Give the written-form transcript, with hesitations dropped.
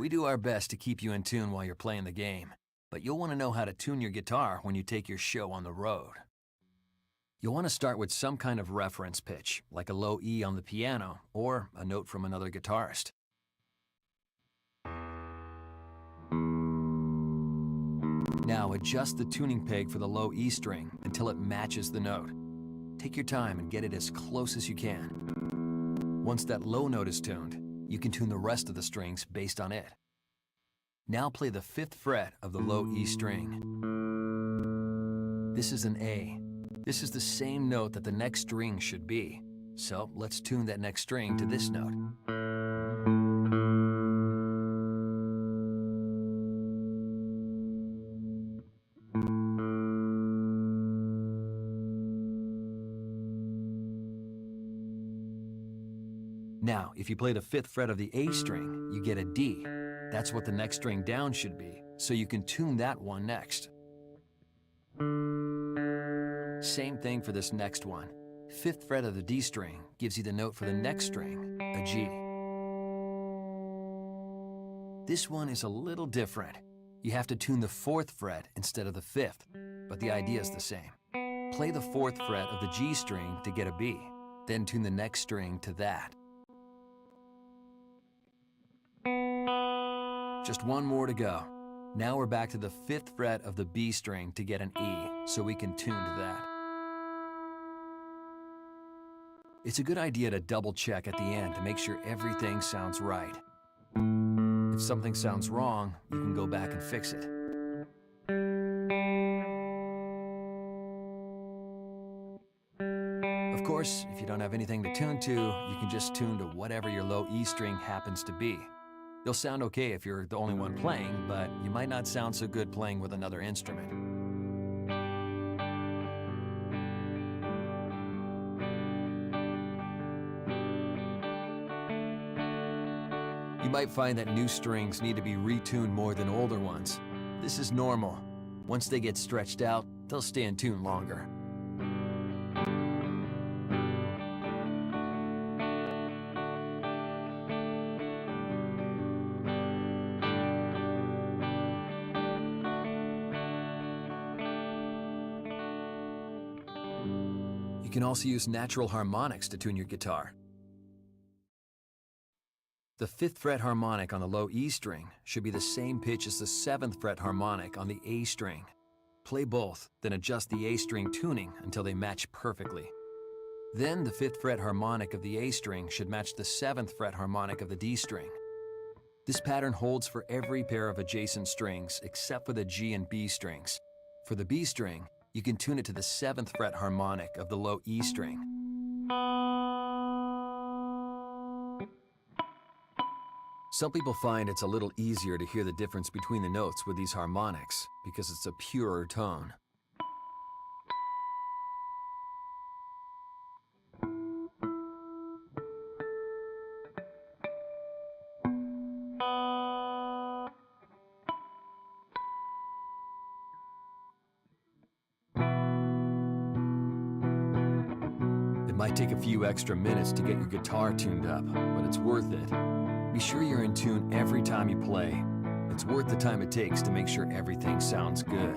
We do our best to keep you in tune while you're playing the game, but you'll want to know how to tune your guitar when you take your show on the road. You'll want to start with some kind of reference pitch, like a low E on the piano or a note from another guitarist. Now adjust the tuning peg for the low E string until it matches the note. Take your time and get it as close as you can. Once that low note is tuned, you can tune the rest of the strings based on it. Now play the 5th fret of the low E string. This is an A. This is the same note that the next string should be. So let's tune that next string to this note. Now, if you play the 5th fret of the A string, you get a D. That's what the next string down should be, so you can tune that one next. Same thing for this next one. 5th fret of the D string gives you the note for the next string, a G. This one is a little different. You have to tune the 4th fret instead of the 5th, but the idea is the same. Play the 4th fret of the G string to get a B, then tune the next string to that. Just one more to go. Now we're back to the 5th fret of the B string to get an E, so we can tune to that. It's a good idea to double check at the end to make sure everything sounds right. If something sounds wrong, you can go back and fix it. Of course, if you don't have anything to tune to, you can just tune to whatever your low E string happens to be. You'll sound okay if you're the only one playing, but you might not sound so good playing with another instrument. You might find that new strings need to be retuned more than older ones. This is normal. Once they get stretched out, they'll stay in tune longer. You can also use natural harmonics to tune your guitar. The 5th fret harmonic on the low E string should be the same pitch as the 7th fret harmonic on the A string. Play both, then adjust the A string tuning until they match perfectly. Then the 5th fret harmonic of the A string should match the 7th fret harmonic of the D string. This pattern holds for every pair of adjacent strings except for the G and B strings. For the B string, you can tune it to the 7th fret harmonic of the low E string. Some people find it's a little easier to hear the difference between the notes with these harmonics because it's a purer tone. It might take a few extra minutes to get your guitar tuned up, but it's worth it. Be sure you're in tune every time you play. It's worth the time it takes to make sure everything sounds good.